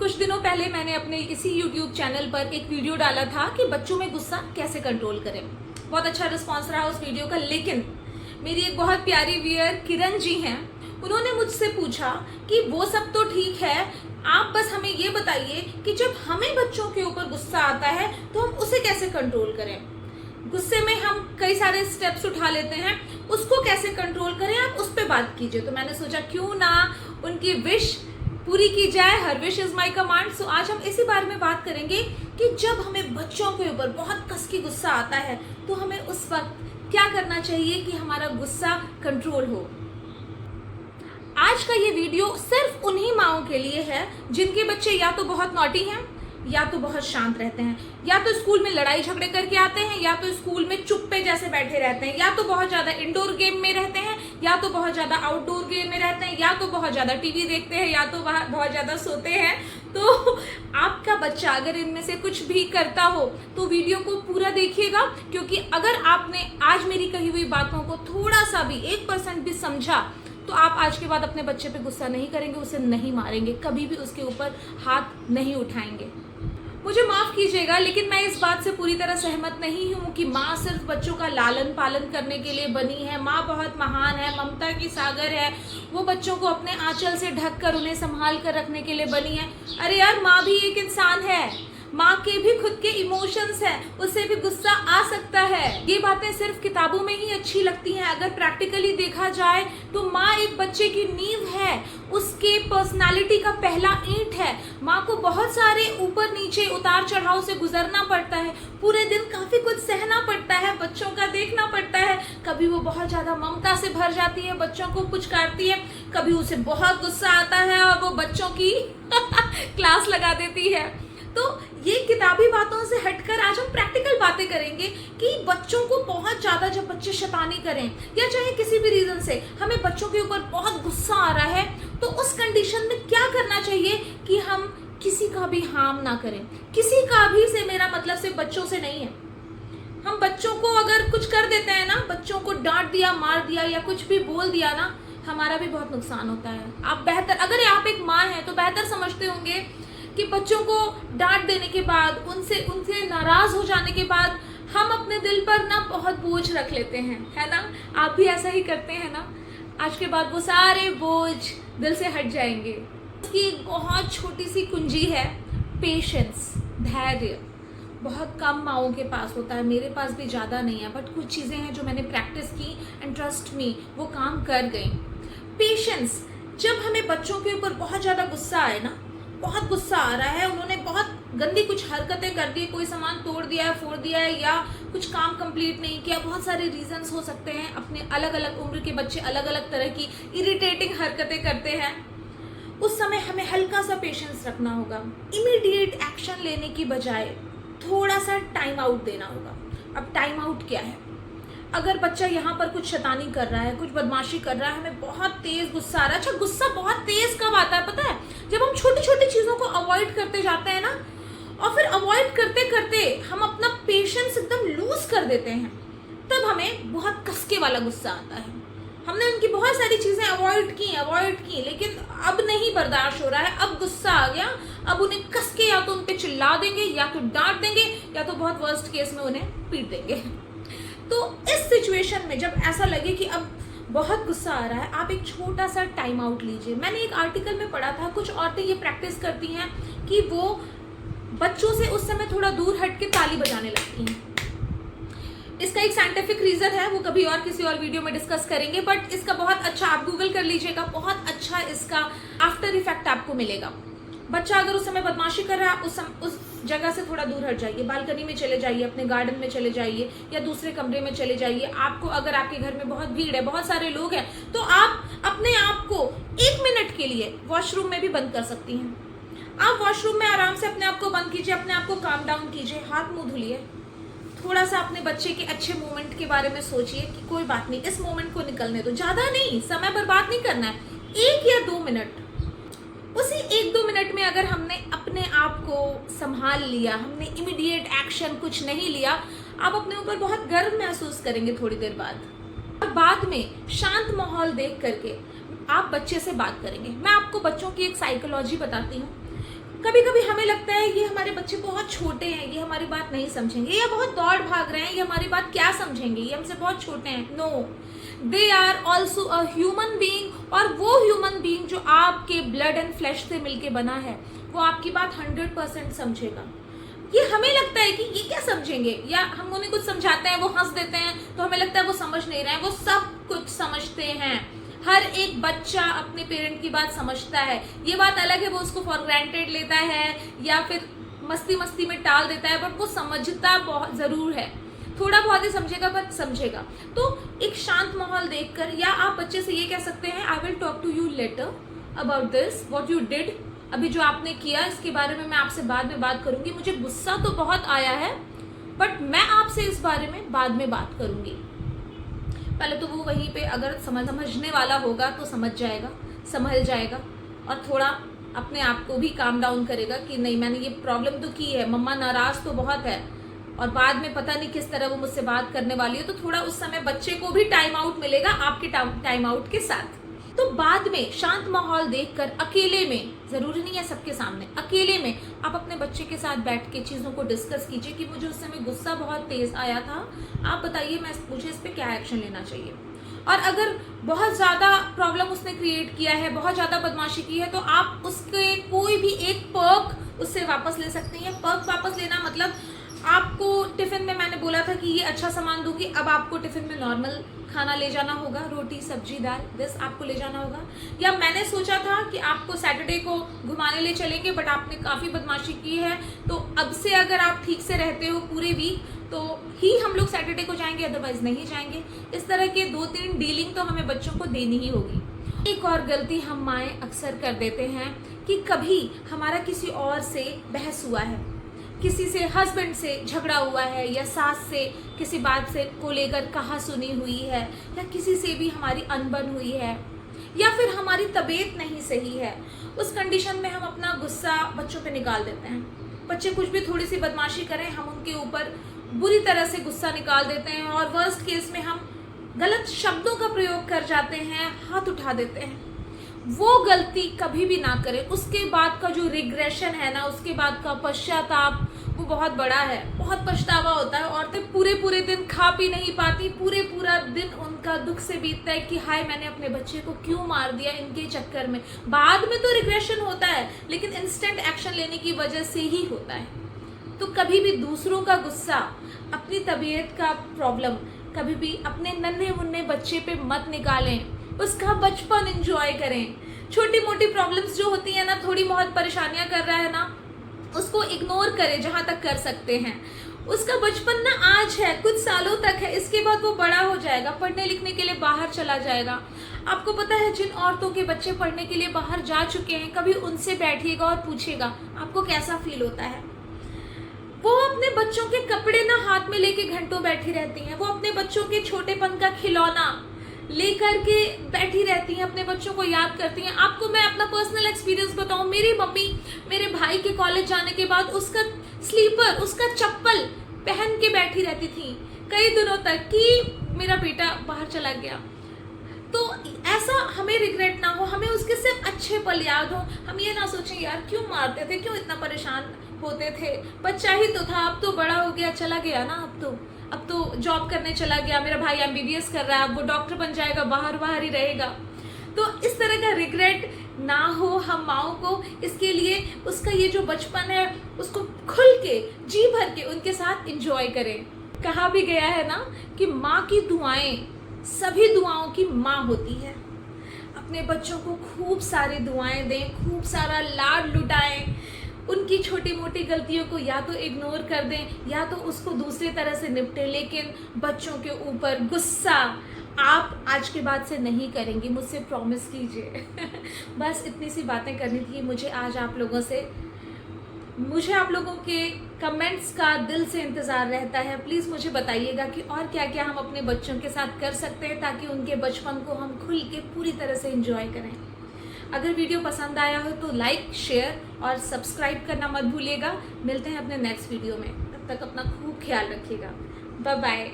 कुछ दिनों पहले मैंने अपने इसी YouTube चैनल पर एक वीडियो डाला था कि बच्चों में गुस्सा कैसे कंट्रोल करें। बहुत अच्छा रिस्पांस रहा उस वीडियो का, लेकिन मेरी एक बहुत प्यारी व्यूअर किरण जी हैं, उन्होंने मुझसे पूछा कि वो सब तो ठीक है, आप बस हमें ये बताइए कि जब हमें बच्चों के ऊपर गुस्सा आता है तो हम उसे कैसे कंट्रोल करें। गुस्से में हम कई सारे स्टेप्स उठा लेते हैं, उसको कैसे कंट्रोल करें, आप उस पर बात कीजिए। तो मैंने सोचा क्यों ना उनकी विश पूरी की जाए, हर विश इज माई कमांड। सो आज हम इसी बारे में बात करेंगे कि जब हमें बच्चों के ऊपर बहुत कस की गुस्सा आता है तो हमें उस वक्त क्या करना चाहिए कि हमारा गुस्सा कंट्रोल हो। आज का ये वीडियो सिर्फ उन्हीं माओं के लिए है जिनके बच्चे या तो बहुत नॉटी हैं या तो बहुत शांत रहते हैं, या तो स्कूल में लड़ाई झगड़े करके आते हैं, या तो स्कूल में चुप्पे जैसे बैठे रहते हैं, या तो बहुत ज्यादा इंडोर गेम में रहते हैं, या तो बहुत ज्यादा आउटडोर गेम में रहते हैं, या तो बहुत ज्यादा टीवी देखते हैं, या तो बहुत ज्यादा सोते हैं। तो आपका बच्चा अगर इनमें से कुछ भी करता हो तो वीडियो को पूरा देखिएगा, क्योंकि अगर आपने आज मेरी कही हुई बातों को थोड़ा सा भी 1% भी समझा तो आप आज के बाद अपने बच्चे पे गुस्सा नहीं करेंगे, उसे नहीं मारेंगे, कभी भी उसके ऊपर हाथ नहीं उठाएंगे। मुझे माफ कीजिएगा, लेकिन मैं इस बात से पूरी तरह सहमत नहीं हूँ कि माँ सिर्फ बच्चों का लालन पालन करने के लिए बनी है। माँ बहुत महान है, ममता की सागर है, वो बच्चों को अपने आंचल से ढक कर उन्हें संभाल कर रखने के लिए बनी है। अरे यार, माँ भी एक इंसान है, माँ के भी खुद के इमोशंस हैं, उससे भी गुस्सा आ सकता है। ये बातें सिर्फ किताबों में ही अच्छी लगती हैं, अगर प्रैक्टिकली देखा जाए तो माँ एक बच्चे की नींव है, उसके पर्सनालिटी का पहला ईंट है। माँ को बहुत सारे ऊपर नीचे उतार चढ़ाव से गुजरना पड़ता है, पूरे दिन काफी कुछ सहना पड़ता है, बच्चों का देखना पड़ता है। कभी वो बहुत ज्यादा ममता से भर जाती है, बच्चों को पुचकारती है, कभी उसे बहुत गुस्सा आता है और वो बच्चों की क्लास लगा देती है। तो ये किताबी बातों से हटकर आज हम प्रैक्टिकल बातें करेंगे कि बच्चों को बहुत ज्यादा, जब बच्चे शैतानी करें या चाहे किसी भी रीजन से हमें बच्चों के ऊपर बहुत गुस्सा आ रहा है, तो उस कंडीशन में क्या करना चाहिए कि हम किसी का भी हार्म ना करें। किसी का भी से मेरा मतलब सिर्फ बच्चों से नहीं है। हम बच्चों को अगर कुछ कर देते हैं ना, बच्चों को डांट दिया, मार दिया या कुछ भी बोल दिया ना, हमारा भी बहुत नुकसान होता है। आप बेहतर, अगर आप एक माँ हैं तो बेहतर समझते होंगे कि बच्चों को डांट देने के बाद, उनसे नाराज हो जाने के बाद हम अपने दिल पर ना बहुत बोझ रख लेते हैं, है ना। आप भी ऐसा ही करते हैं ना। आज के बाद वो सारे बोझ दिल से हट जाएंगे। इसकी एक बहुत छोटी सी कुंजी है, पेशेंस, धैर्य। बहुत कम माओं के पास होता है, मेरे पास भी ज़्यादा नहीं है, बट कुछ चीज़ें हैं जो मैंने प्रैक्टिस की एंड ट्रस्ट मी वो काम कर गई। पेशेंस, जब हमें बच्चों के ऊपर बहुत ज़्यादा गुस्सा आए ना, बहुत गुस्सा आ रहा है, उन्होंने बहुत गंदी कुछ हरकतें कर दी, कोई सामान तोड़ दिया है, फोड़ दिया है, या कुछ काम कंप्लीट नहीं किया, बहुत सारे रीजंस हो सकते हैं। अपने अलग अलग उम्र के बच्चे अलग अलग तरह की इरिटेटिंग हरकतें करते हैं। उस समय हमें हल्का सा पेशेंस रखना होगा। इमीडिएट एक्शन लेने की बजाय थोड़ा सा टाइम आउट देना होगा। अब टाइम आउट क्या है? अगर बच्चा यहाँ पर कुछ शैतानी कर रहा है, कुछ बदमाशी कर रहा है, हमें बहुत तेज गुस्सा आ रहा है। अच्छा, गुस्सा बहुत तेज कब आता है पता है? जब हम छोटी छोटी चीजों को अवॉइड करते जाते हैं ना, और फिर अवॉइड करते करते हम अपना पेशेंस एकदम लूज कर देते हैं, तब हमें बहुत कसके वाला गुस्सा आता है। हमने उनकी बहुत सारी चीजें अवॉइड की, लेकिन अब नहीं बर्दाश्त हो रहा है, अब गुस्सा आ गया, अब उन्हें कसके या तो उन पे चिल्ला देंगे, या तो डांट देंगे, या तो बहुत वर्स्ट केस में उन्हें पीट देंगे। तो इस सिचुएशन में जब ऐसा लगे कि अब बहुत गुस्सा आ रहा है, आप एक छोटा सा टाइम आउट लीजिए। मैंने एक आर्टिकल में पढ़ा था, कुछ औरतें ये प्रैक्टिस करती हैं कि वो बच्चों से उस समय थोड़ा दूर हट के ताली बजाने लगती हैं। इसका एक साइंटिफिक रीजन है, वो कभी और किसी और वीडियो में डिस्कस करेंगे, बट इसका बहुत अच्छा, आप गूगल कर लीजिएगा, बहुत अच्छा इसका आफ्टर इफेक्ट आपको मिलेगा। बच्चा अगर उस समय बदमाशी कर रहा है, उस जगह से थोड़ा दूर हट जाइए, बालकनी में चले जाइए, अपने गार्डन में चले जाइए, या दूसरे कमरे में चले जाइए। आपको अगर आपके घर में बहुत भीड़ है, बहुत सारे लोग हैं, तो आप अपने आप को 1 मिनट के लिए वॉशरूम में भी बंद कर सकती हैं। आप वॉशरूम में आराम से अपने आप को बंद कीजिए, अपने आप को काम डाउन कीजिए, हाथ मुंह धुलिए, थोड़ा सा अपने बच्चे के अच्छे मोमेंट के बारे में सोचिए कि कोई बात नहीं, इस मोमेंट को निकलने दो, ज्यादा नहीं, समय बर्बाद नहीं करना है, 1 या 2 मिनट। उसी 1-2 मिनट में अगर हमने अपने आप को संभाल लिया, हमने इमीडिएट एक्शन कुछ नहीं लिया, आप अपने ऊपर बहुत गर्व महसूस करेंगे थोड़ी देर बाद। और बाद में शांत माहौल देख करके आप बच्चे से बात करेंगे। मैं आपको बच्चों की एक साइकोलॉजी बताती हूँ। कभी कभी हमें लगता है ये हमारे बच्चे बहुत छोटे हैं, ये हमारी बात नहीं समझेंगे, या बहुत दौड़ भाग रहे हैं, ये हमारी बात क्या समझेंगे, ये हमसे बहुत छोटे हैं। No, they are also a human being, और वो ह्यूमन बीइंग जो आपके ब्लड एंड फ्लैश से मिलके बना है, वो आपकी बात 100% समझेगा। ये हमें लगता है कि ये क्या समझेंगे, या हम उन्हें कुछ समझाते हैं, वो हंस देते हैं, तो हमें लगता है वो समझ नहीं रहे हैं। वो सब कुछ समझते हैं। हर एक बच्चा अपने पेरेंट की बात समझता है। ये बात अलग है वो उसको फॉर ग्रांटेड लेता है या फिर मस्ती मस्ती में टाल देता है, बट वो समझता बहुत जरूर है। थोड़ा बहुत ही समझेगा, पर समझेगा। तो एक शांत माहौल देखकर, या आप बच्चे से ये कह सकते हैं, I will talk to you later about this, what you did. अभी जो आपने किया इसके बारे में मैं आपसे बाद में बात करूंगी। मुझे गुस्सा तो बहुत आया है, बट मैं आपसे इस बारे में बाद में बात करूंगी। पहले तो वो वहीं पे अगर समझने वाला होगा तो समझ जाएगा, संभल जाएगा, और थोड़ा अपने आप को भी काम डाउन करेगा कि नहीं, मैंने ये प्रॉब्लम तो की है, मम्मा नाराज तो बहुत है, और बाद में पता नहीं किस तरह वो मुझसे बात करने वाली है। तो थोड़ा उस समय बच्चे को भी टाइम आउट मिलेगा आपके टाइम आउट के साथ। तो बाद में शांत माहौल देखकर, अकेले में, जरूरी नहीं है सबके सामने, अकेले में आप अपने बच्चे के साथ बैठ के चीज़ों को डिस्कस कीजिए कि मुझे उस समय गुस्सा बहुत तेज आया था, आप बताइए मुझे इस पर क्या एक्शन लेना चाहिए। और अगर बहुत ज़्यादा प्रॉब्लम उसने क्रिएट किया है, बहुत ज़्यादा बदमाशी की है, तो आप उसके कोई भी एक पर्क उससे वापस ले सकती हैं। पर्क वापस लेना मतलब आपको टिफिन में, मैंने बोला था कि ये अच्छा सामान दूंगी, अब आपको टिफिन में नॉर्मल खाना ले जाना होगा, रोटी सब्जी दाल, दिस आपको ले जाना होगा। या मैंने सोचा था कि आपको सैटरडे को घुमाने ले चलेंगे, बट आपने काफ़ी बदमाशी की है, तो अब से अगर आप ठीक से रहते हो पूरे वीक तो ही हम लोग सैटरडे को जाएंगे, अदरवाइज नहीं जाएंगे। इस तरह के 2-3 डीलिंग तो हमें बच्चों को देनी ही होगी। एक और गलती हम माएँ अक्सर कर देते हैं कि कभी हमारा किसी और से बहस हुआ है, किसी से, हस्बैंड से झगड़ा हुआ है, या सास से किसी बात से को लेकर कहा सुनी हुई है, या किसी से भी हमारी अनबन हुई है, या फिर हमारी तबीयत नहीं सही है, उस कंडीशन में हम अपना गुस्सा बच्चों पे निकाल देते हैं। बच्चे कुछ भी थोड़ी सी बदमाशी करें, हम उनके ऊपर बुरी तरह से गुस्सा निकाल देते हैं, और वर्स्ट केस में हम गलत शब्दों का प्रयोग कर जाते हैं, हाथ उठा देते हैं। वो गलती कभी भी ना करें। उसके बाद का जो रिग्रेशन है ना, उसके बाद का पश्चाताप, वो बहुत बड़ा है, बहुत पछतावा होता है। औरतें पूरे दिन खा पी नहीं पाती, पूरा दिन उनका दुख से बीतता है कि हाय मैंने अपने बच्चे को क्यों मार दिया इनके चक्कर में। बाद में तो रिग्रेशन होता है, लेकिन इंस्टेंट एक्शन लेने की वजह से ही होता है। तो कभी भी दूसरों का गुस्सा, अपनी तबीयत का प्रॉब्लम कभी भी अपने नन्हे मुन्ने बच्चे पे मत निकालें। उसका बचपन एंजॉय करें। छोटी मोटी प्रॉब्लम्स जो होती है ना, थोड़ी बहुत परेशानियां कर रहा है ना, उसको इग्नोर करें जहां तक कर सकते हैं। उसका बचपन ना आज है, कुछ सालों तक है, इसके बाद वो बड़ा हो जाएगा, पढ़ने लिखने के लिए बाहर चला जाएगा। आपको पता है जिन औरतों के बच्चे पढ़ने के लिए बाहर जा चुके हैं, कभी उनसे बैठिएगा और पूछिएगा आपको कैसा फील होता है। वो अपने बच्चों के कपड़े ना हाथ में लेके घंटों बैठी रहती हैं, वो अपने बच्चों के छोटेपन का खिलौना लेकर के बैठी रहती हैं, अपने बच्चों को याद करती हैं। आपको मैं अपना पर्सनल एक्सपीरियंस बताऊं, मेरी मम्मी मेरे भाई के कॉलेज जाने के बाद उसका स्लीपर, उसका चप्पल पहन के बैठी रहती थी कई दिनों तक कि मेरा बेटा बाहर चला गया। तो ऐसा हमें रिग्रेट ना हो, हमें उसके सिर्फ अच्छे पल याद हो। हम ये ना सोचें यार क्यों मारते थे, क्यों इतना परेशान होते थे, बच्चा ही तो था, अब तो बड़ा हो गया, चला गया ना, अब तो जॉब करने चला गया, मेरा भाई MBBS कर रहा है, अब वो डॉक्टर बन जाएगा, बाहर ही रहेगा। तो इस तरह का रिग्रेट ना हो हम माओ को। इसके लिए उसका ये जो बचपन है उसको खुल के जी भर के उनके साथ एंजॉय करें। कहा भी गया है ना कि माँ की दुआएं सभी दुआओं की माँ होती है। अपने बच्चों को खूब सारी दुआएं दें, खूब सारा लाड लुटाएं, उनकी छोटी मोटी गलतियों को या तो इग्नोर कर दें या तो उसको दूसरी तरह से निपटें, लेकिन बच्चों के ऊपर गुस्सा आप आज के बाद से नहीं करेंगी, मुझसे प्रॉमिस कीजिए। बस इतनी सी बातें करनी थी मुझे आज आप लोगों से। मुझे आप लोगों के कमेंट्स का दिल से इंतज़ार रहता है। प्लीज़ मुझे बताइएगा कि और क्या क्या हम अपने बच्चों के साथ कर सकते हैं ताकि उनके बचपन को हम खुल के पूरी तरह से एंजॉय करें। अगर वीडियो पसंद आया हो तो लाइक, शेयर और सब्सक्राइब करना मत भूलिएगा। मिलते हैं अपने नेक्स्ट वीडियो में, तब तक अपना खूब ख्याल रखिएगा। Bye bye.